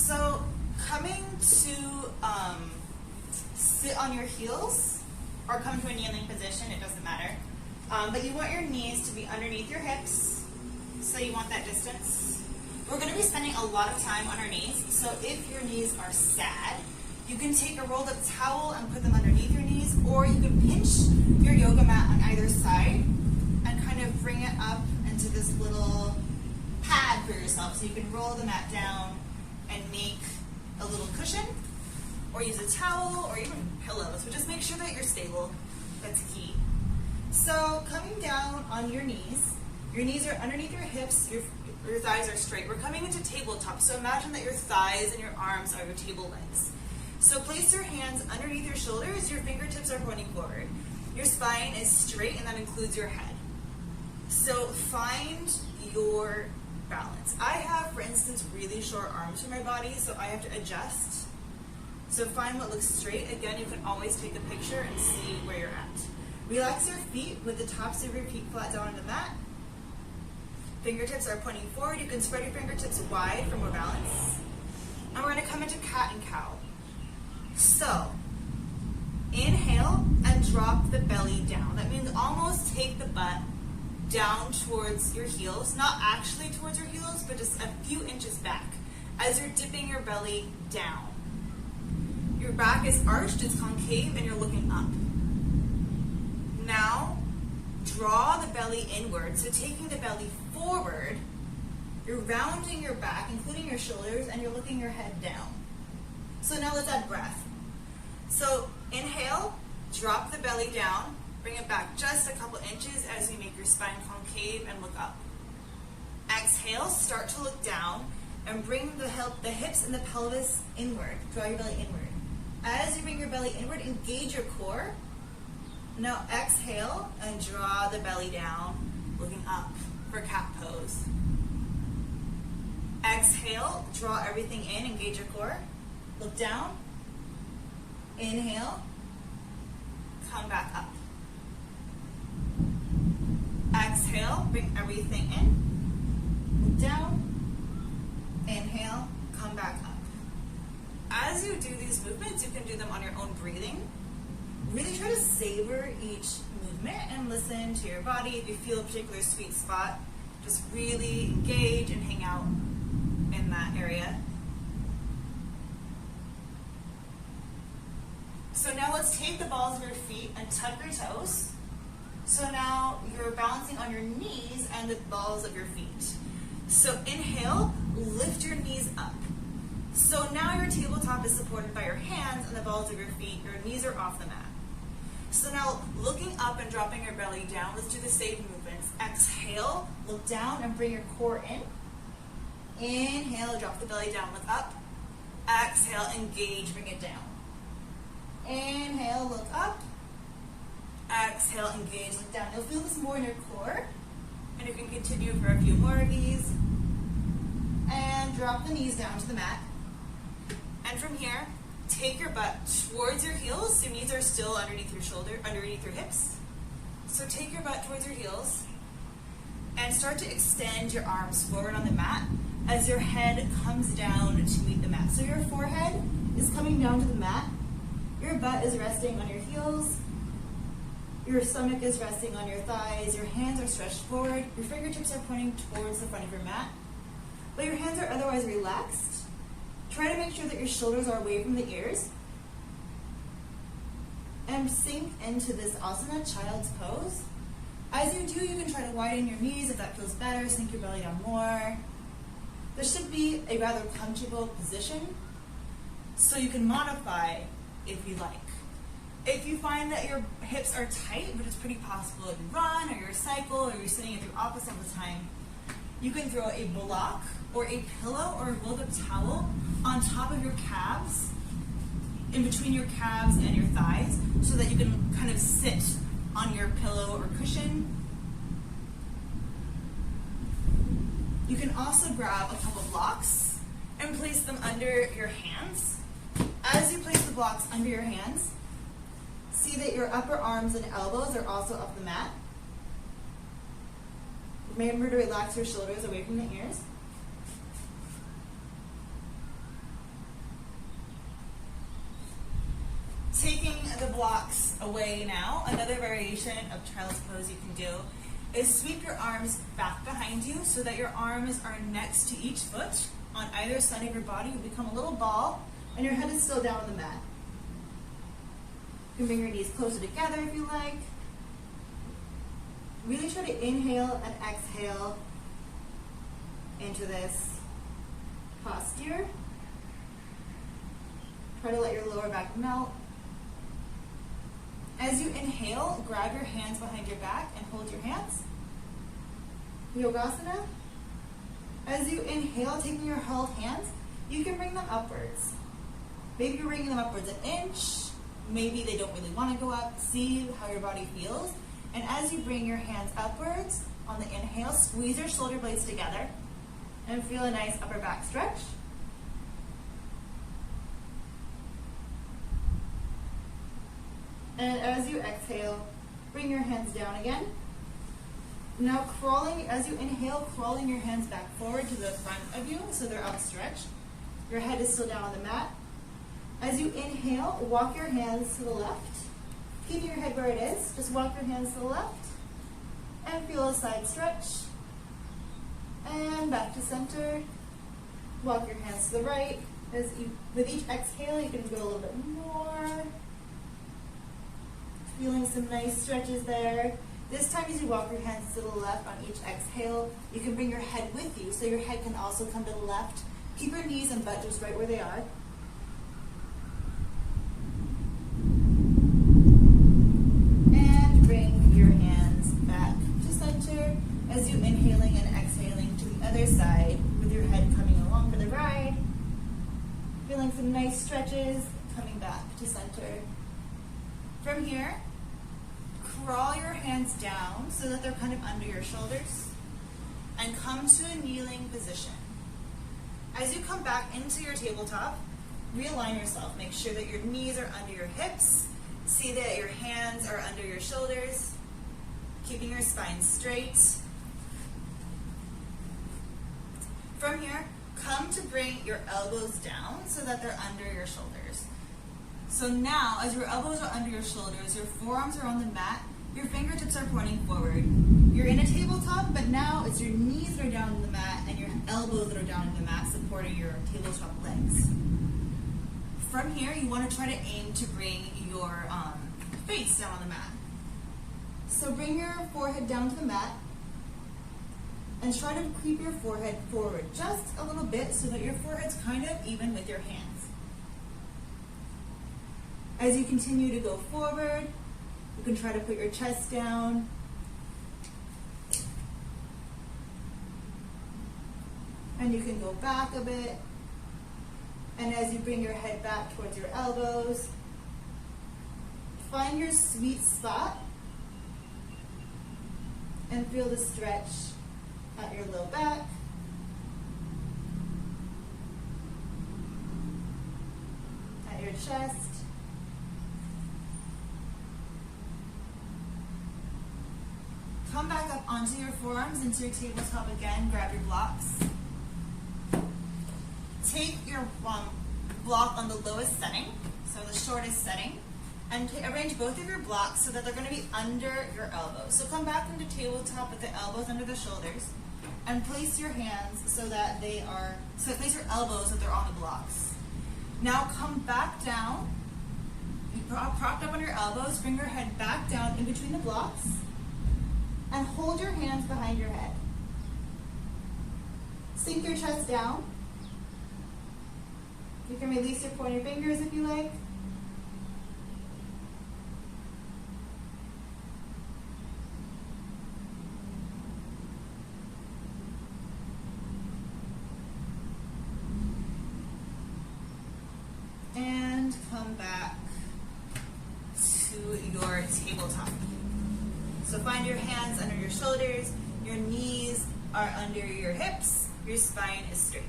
So coming to sit on your heels or come to a kneeling position, it doesn't matter. But you want your knees to be underneath your hips, so you want that distance. We're going to be spending a lot of time on our knees, so if your knees are sad, you can take a rolled up towel and put them underneath your knees, or you can pinch your yoga mat on either side and kind of bring it up into this little pad for yourself. So you can roll the mat down and make a little cushion, or use a towel, or even pillows. So just make sure that you're stable. That's key. So coming down on your knees are underneath your hips, your thighs are straight. We're coming into tabletop, so imagine that your thighs and your arms are your table legs. So place your hands underneath your shoulders, your fingertips are pointing forward. Your spine is straight, and that includes your head. So find your balance. I have, for instance, really short arms for my body, so I have to adjust. So find what looks straight. Again, you can always take a picture and see where you're at. Relax your feet with the tops of your feet flat down on the mat. Fingertips are pointing forward. You can spread your fingertips wide for more balance. And we're going to come into cat and cow. So, inhale and drop the belly down. That means almost take the butt down towards your heels, not actually towards your heels, but just a few inches back as you're dipping your belly down. Your back is arched, it's concave, and you're looking up. Now, draw the belly inward. So taking the belly forward, you're rounding your back, including your shoulders, and you're looking your head down. So now let's add breath. So inhale, drop the belly down, bring it back just a couple inches as you make your spine concave and look up. Exhale, start to look down and bring the hips and the pelvis inward. Draw your belly inward. As you bring your belly inward, engage your core. Now exhale and draw the belly down, looking up for cat pose. Exhale, draw everything in, engage your core. Look down. Inhale. Come back up. Exhale, bring everything in. Look down. Inhale, come back up. As you do these movements, you can do them on your own breathing. Really try to savor each movement and listen to your body. If you feel a particular sweet spot, just really engage and hang out in that area. So now let's take the balls of your feet and tuck your toes. So now you're balancing on your knees and the balls of your feet. So inhale, lift your knees up. So now your tabletop is supported by your hands and the balls of your feet. Your knees are off the mat. So now looking up and dropping your belly down, let's do the same movements. Exhale, look down and bring your core in. Inhale, drop the belly down, look up. Exhale, engage, bring it down. Inhale, look up. Exhale, engage, look down. You'll feel this more in your core. And you can continue for a few more of these. And drop the knees down to the mat. And from here, take your butt towards your heels. Your knees are still underneath your shoulder, underneath your hips. So take your butt towards your heels. And start to extend your arms forward on the mat as your head comes down to meet the mat. So your forehead is coming down to the mat. Your butt is resting on your heels. Your stomach is resting on your thighs. Your hands are stretched forward. Your fingertips are pointing towards the front of your mat. But your hands are otherwise relaxed. Try to make sure that your shoulders are away from the ears. And sink into this asana, child's pose. As you do, you can try to widen your knees if that feels better. Sink your belly down more. This should be a rather comfortable position, so you can modify if you like. If you find that your hips are tight, but it's pretty possible if you run or you're cycle or you're sitting at the opposite of the time, you can throw a block or a pillow or a rolled up towel on top of your calves, in between your calves and your thighs, so that you can kind of sit on your pillow or cushion. You can also grab a couple blocks and place them under your hands. As you place the blocks under your hands, see that your upper arms and elbows are also up the mat. Remember to relax your shoulders away from the ears. blocks away now, another variation of child's pose you can do is sweep your arms back behind you so that your arms are next to each foot on either side of your body. You become a little ball and your head is still down on the mat. You can bring your knees closer together if you like. Really try to inhale and exhale into this posture. Try to let your lower back melt. As you inhale, grab your hands behind your back and hold your hands. Yogasana. As you inhale, taking your held hands, you can bring them upwards. Maybe you're bringing them upwards an inch. Maybe they don't really want to go up. See how your body feels. And as you bring your hands upwards, on the inhale, squeeze your shoulder blades together and feel a nice upper back stretch. And as you exhale, bring your hands down again. Now crawling, as you inhale, crawling your hands back forward to the front of you so they're outstretched. Your head is still down on the mat. As you inhale, walk your hands to the left. Keep your head where it is. Just walk your hands to the left. And feel a side stretch. And back to center. Walk your hands to the right. With each exhale, you can go a little bit more. Feeling some nice stretches there. This time as you walk your hands to the left on each exhale, you can bring your head with you so your head can also come to the left. Keep your knees and butt just right where they are. And bring your hands back to center as you inhaling and exhaling to the other side with your head coming along for the ride. Feeling some nice stretches, coming back to center. From here, crawl your hands down so that they're kind of under your shoulders and come to a kneeling position. As you come back into your tabletop, realign yourself. Make sure that your knees are under your hips. See that your hands are under your shoulders, keeping your spine straight. From here, come to bring your elbows down so that they're under your shoulders. So now, as your elbows are under your shoulders, your forearms are on the mat, your fingertips are pointing forward. You're in a tabletop, but now it's your knees that are down on the mat and your elbows that are down on the mat supporting your tabletop legs. From here, you want to try to aim to bring your face down on the mat. So bring your forehead down to the mat and try to creep your forehead forward just a little bit so that your forehead's kind of even with your hands. As you continue to go forward, you can try to put your chest down. And you can go back a bit. And as you bring your head back towards your elbows, find your sweet spot and feel the stretch at your low back. At your chest. Come back up onto your forearms, into your tabletop again. Grab your blocks. Take your block on the lowest setting, so the shortest setting, and arrange both of your blocks so that they're going to be under your elbows. So come back into tabletop with the elbows under the shoulders, and place your hands so that place your elbows so that they're on the blocks. Now come back down. You're propped up on your elbows. Bring your head back down in between the blocks. And hold your hands behind your head. Sink your chest down. You can release your pointer fingers if you like. And come back to your tabletop. So find your hands under your shoulders, your knees are under your hips, your spine is straight.